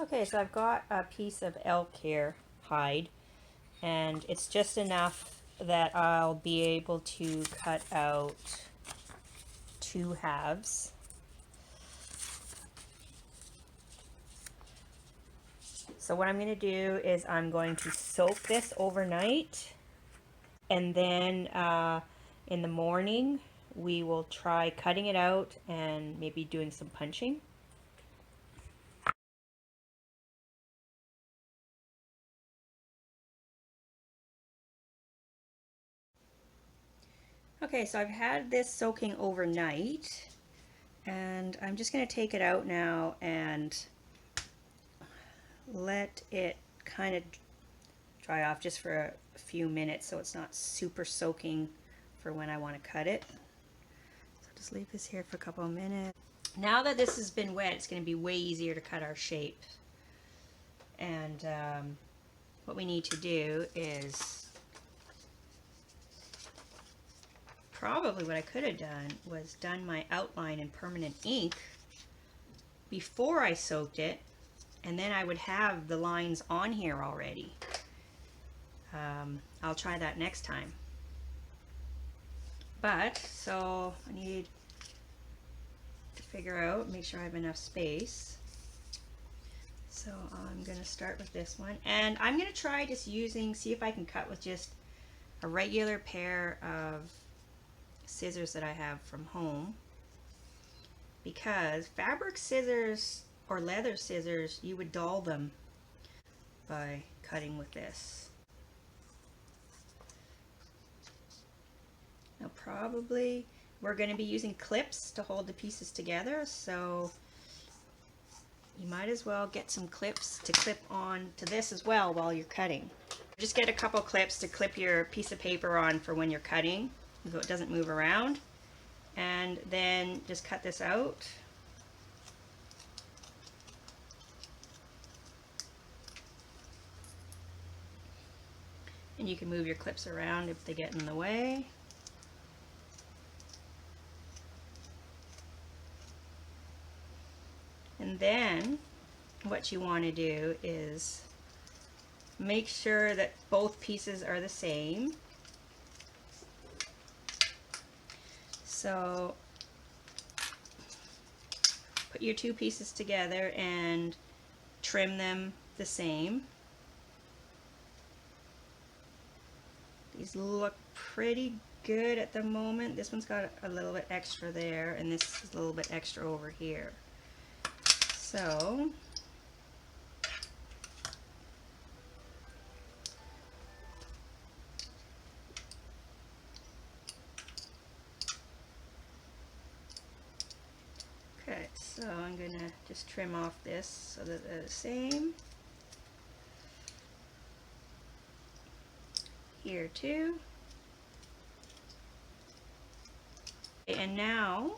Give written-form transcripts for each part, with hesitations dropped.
Okay, so I've got a piece of elk hair hide, and it's just enough that I'll be able to cut out 2 halves. So what I'm going to do is I'm going to soak this overnight, and then in the morning we will try cutting it out and maybe doing some punching. Okay, so I've had this soaking overnight, and I'm just going to take it out now and let it kind of dry off just for a few minutes so it's not super soaking for when I want to cut it. So just leave this here for a couple of minutes. Now that this has been wet, it's going to be way easier to cut our shape. And what we need to do is, probably what I could have done was done my outline in permanent ink before I soaked it, and then I would have the lines on here already. I'll try that next time. But, so I need to figure out, make sure I have enough space. So I'm going to start with this one, and I'm going to try just using, see if I can cut with just a regular pair of scissors that I have from home, because fabric scissors or leather scissors, you would dull them by cutting with this. Now probably we're going to be using clips to hold the pieces together, so you might as well get some clips to clip on to this as well while you're cutting. Just get a couple clips to clip your piece of paper on for when you're cutting so it doesn't move around, and then just cut this out. And you can move your clips around if they get in the way. And then what you want to do is make sure that both pieces are the same. So put your 2 pieces together and trim them the same. These look pretty good at the moment. This one's got a little bit extra there, and this is a little bit extra over here. So okay, so I'm going to just trim off this so that they're the same. Here too. And now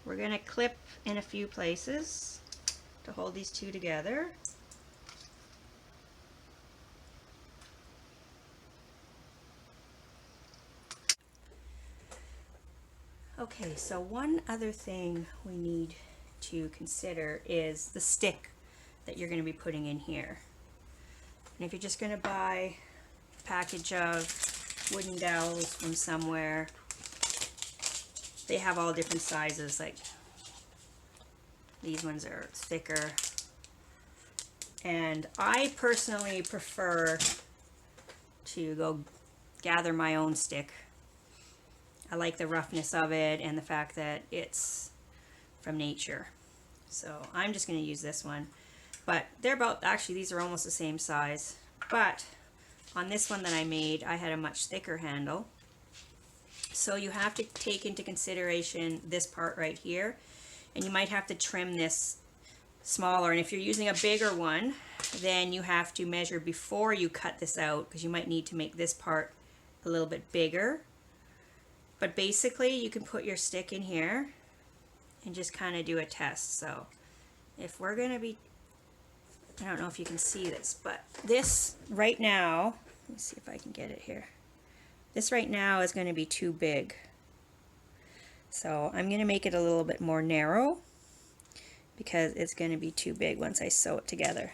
we're going to clip in a few places to hold these 2 together. Okay, so one other thing we need to consider is the stick that you're going to be putting in here. And if you're just going to buy a package of wooden dowels from somewhere, they have all different sizes. Like these ones are thicker, and I personally prefer to go gather my own stick. I like the roughness of it and the fact that it's from nature. So I'm just going to use this one. But they're about, actually these are almost the same size. But on this one that I made, I had a much thicker handle. So you have to take into consideration this part right here. And you might have to trim this smaller. And if you're using a bigger one, then you have to measure before you cut this out, because you might need to make this part a little bit bigger. But basically you can put your stick in here and just kind of do a test. So if we're going to be, I don't know if you can see this, but this right now, let me see if I can get it here. This right now is going to be too big. So I'm going to make it a little bit more narrow, because it's going to be too big once I sew it together.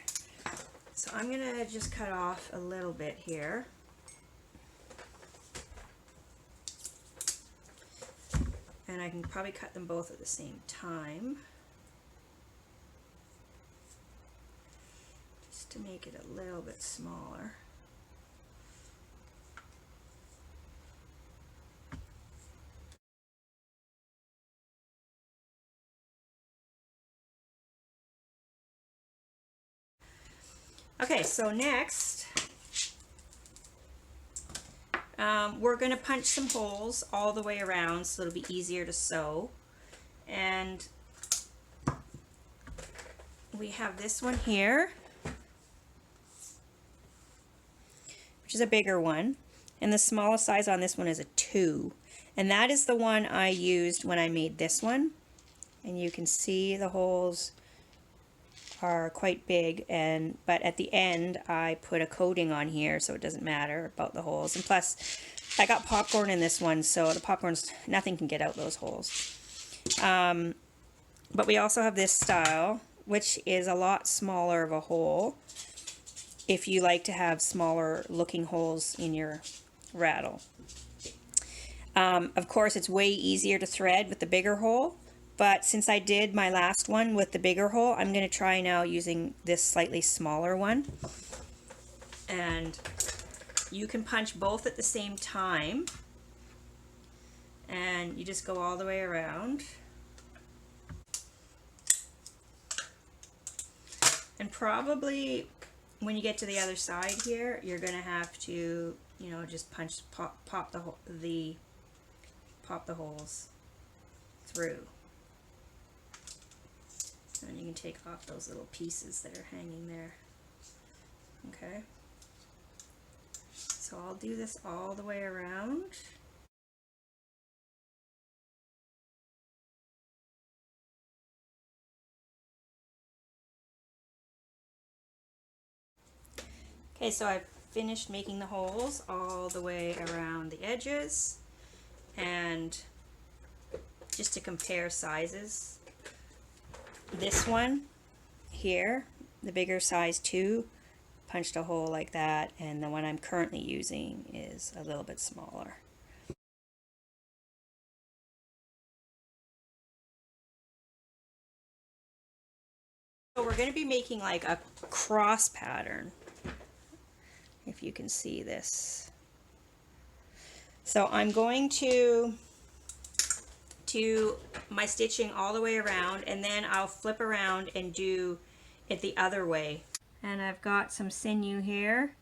So I'm going to just cut off a little bit here. And I can probably cut them both at the same time, just to make it a little bit smaller. Okay, so next we're going to punch some holes all the way around so it'll be easier to sew. And we have this one here, which is a bigger one, and the smallest size on this one is a 2, and that is the one I used when I made this one. And you can see the holes are quite big, but at the end I put a coating on here so it doesn't matter about the holes. And plus I got popcorn in this one, so the popcorn's, nothing can get out those holes. But we also have this style, which is a lot smaller of a hole if you like to have smaller looking holes in your rattle. Of course, it's way easier to thread with the bigger hole, but since I did my last one with the bigger hole, I'm going to try now using this slightly smaller one. And you can punch both at the same time, and you just go all the way around. And probably when you get to the other side here, you're going to have to, you know, just punch, pop the holes through. And you can take off those little pieces that are hanging there. Okay. So I'll do this all the way around. Okay, so I've finished making the holes all the way around the edges, and just to compare sizes, this one here, the bigger size 2, punched a hole like that, and the one I'm currently using is a little bit smaller. So we're going to be making like a cross pattern, if you can see this. So I'm going to my stitching all the way around, and then I'll flip around and do it the other way. And I've got some sinew here,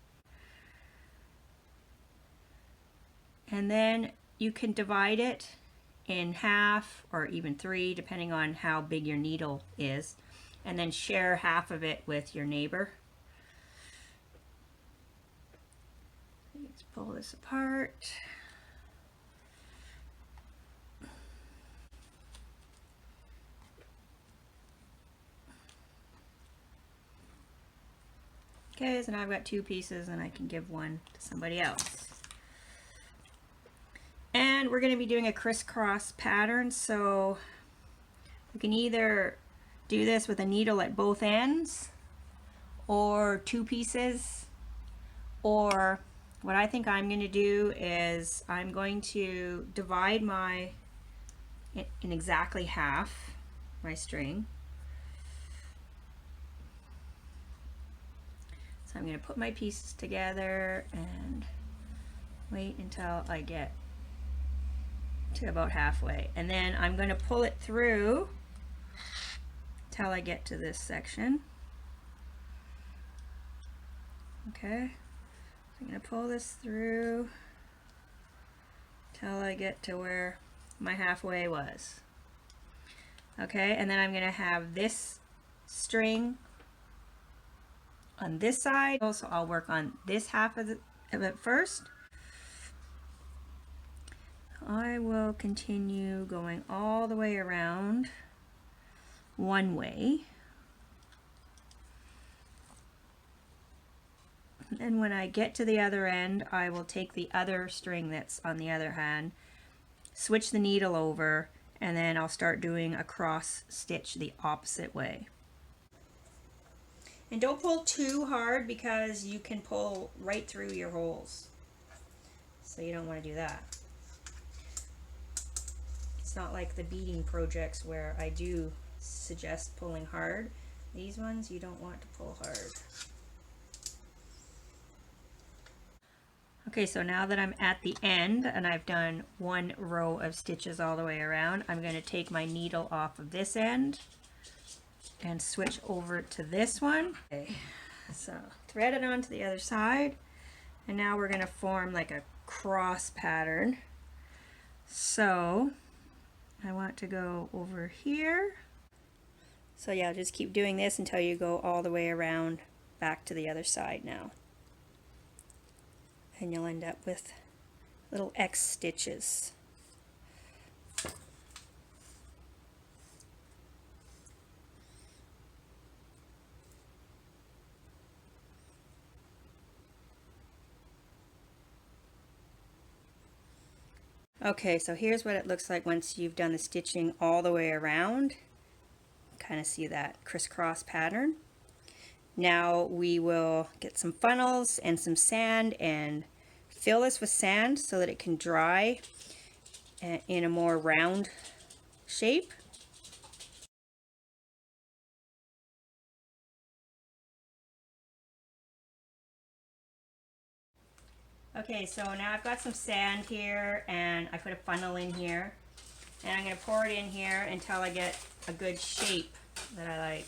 and then you can divide it in half or even 3 depending on how big your needle is, and then share half of it with your neighbor. Let's pull this apart. Okay, so now I've got 2 pieces and I can give one to somebody else. And we're going to be doing a crisscross pattern, so you can either do this with a needle at both ends, or 2 pieces, or what I think I'm going to do is I'm going to divide in exactly half my string. So I'm going to put my pieces together and wait until I get to about halfway, and then I'm going to pull it through till I get to this section. Okay, I'm going to pull this through till I get to where my halfway was. Okay, and then I'm going to have this string on this side, so I'll work on this half of it first. I will continue going all the way around one way, and when I get to the other end, I will take the other string that's on the other hand, switch the needle over, and then I'll start doing a cross stitch the opposite way. And don't pull too hard because you can pull right through your holes. So you don't want to do that. It's not like the beading projects where I do suggest pulling hard. These ones you don't want to pull hard. Okay, so now that I'm at the end and I've done one row of stitches all the way around, I'm going to take my needle off of this end and switch over to this one. Okay, so thread it onto the other side, and now we're going to form like a cross pattern. So I want to go over here. So yeah, just keep doing this until you go all the way around back to the other side now. And you'll end up with little X stitches. Okay, so here's what it looks like once you've done the stitching all the way around. Kind of see that crisscross pattern. Now we will get some funnels and some sand and fill this with sand so that it can dry in a more round shape. Okay, so now I've got some sand here and I put a funnel in here, and I'm going to pour it in here until I get a good shape that I like.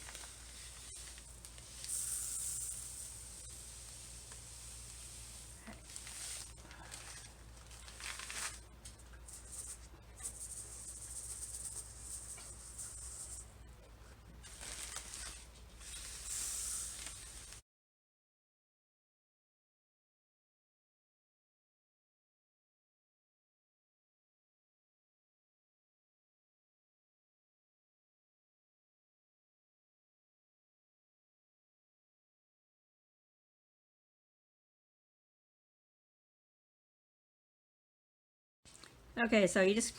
Okay, so you just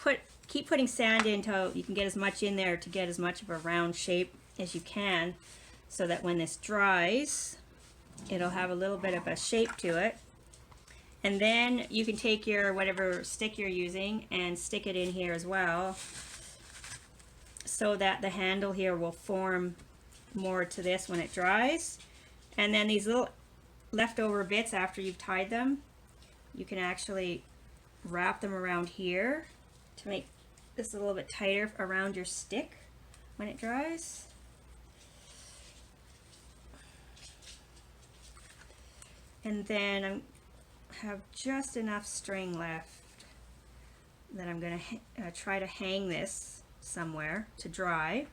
keep putting sand in until you can get as much in there to get as much of a round shape as you can, so that when this dries, it'll have a little bit of a shape to it. And then you can take your whatever stick you're using and stick it in here as well, so that the handle here will form more to this when it dries. And then these little leftover bits after you've tied them, you can actually wrap them around here to make this a little bit tighter around your stick when it dries. And then I have just enough string left that I'm going to try to hang this somewhere to dry.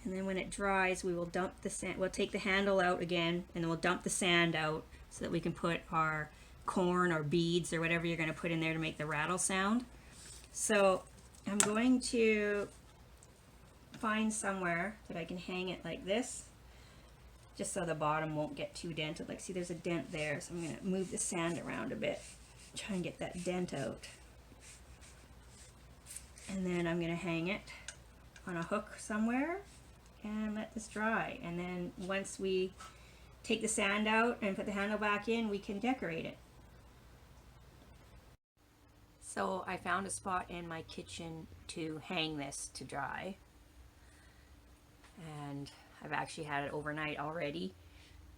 And then when it dries, we will dump the sand. We'll take the handle out again, and then we'll dump the sand out so that we can put our corn or beads or whatever you're going to put in there to make the rattle sound. So I'm going to find somewhere that I can hang it like this, just so the bottom won't get too dented. Like, see, there's a dent there, so I'm going to move the sand around a bit, try and get that dent out. And then I'm going to hang it on a hook somewhere and let this dry. And then once we take the sand out and put the handle back in, we can decorate it. So I found a spot in my kitchen to hang this to dry, and I've actually had it overnight already.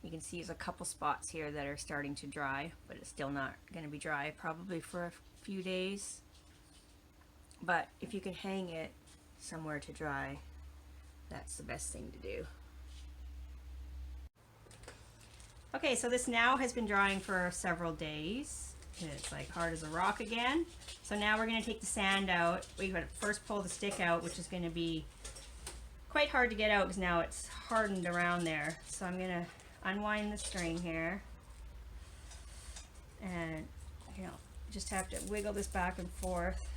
You can see there's a couple spots here that are starting to dry, but it's still not going to be dry probably for a few days. But if you can hang it somewhere to dry, that's the best thing to do. Okay, so this now has been drying for several days. It's like hard as a rock again. So now we're going to take the sand out. We're going to first pull the stick out, which is going to be quite hard to get out because now it's hardened around there. So I'm going to unwind the string here, and just have to wiggle this back and forth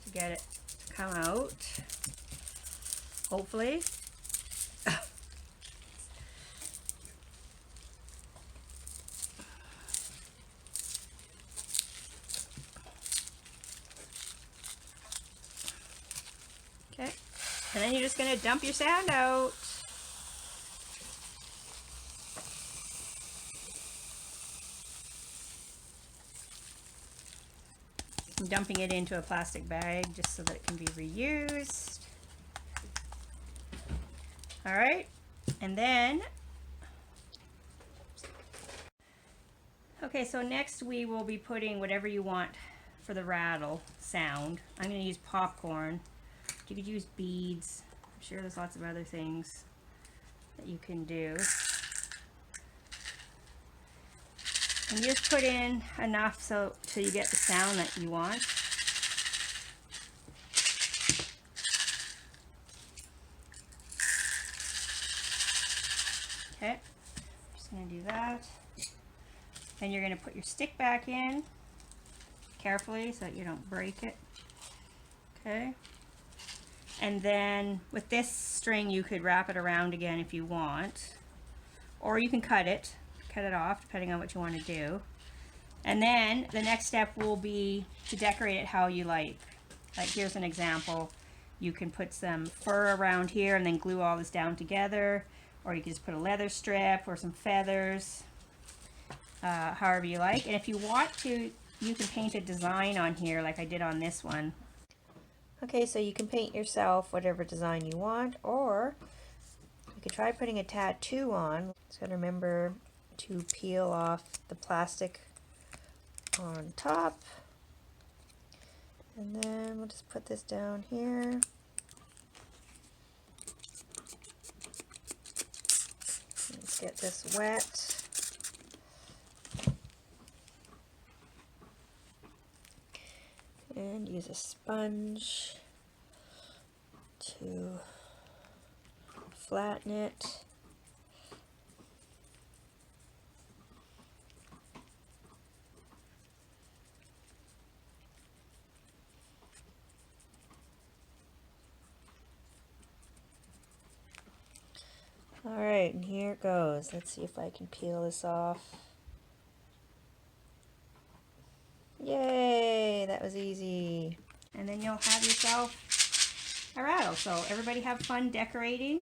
to get it to come out, hopefully. Okay, and then you're just going to dump your sound out. I'm dumping it into a plastic bag just so that it can be reused. All right, and then, okay, so next we will be putting whatever you want for the rattle sound. I'm going to use popcorn. You could use beads. I'm sure there's lots of other things that you can do. And you just put in enough so you get the sound that you want. Okay, just going to do that. Then you're going to put your stick back in carefully so that you don't break it. Okay. And then with this string you could wrap it around again if you want. Or you can cut it off depending on what you want to do. And then the next step will be to decorate it how you like. Like here's an example. You can put some fur around here and then glue all this down together, or you can just put a leather strip or some feathers, however you like. And if you want to, you can paint a design on here like I did on this one. Okay, so you can paint yourself whatever design you want, or you could try putting a tattoo on. Just gotta remember to peel off the plastic on top, and then we'll just put this down here. Let's get this wet. And use a sponge to flatten it. Alright, and here it goes. Let's see if I can peel this off. Yay! That was easy. And then you'll have yourself a rattle. So everybody have fun decorating.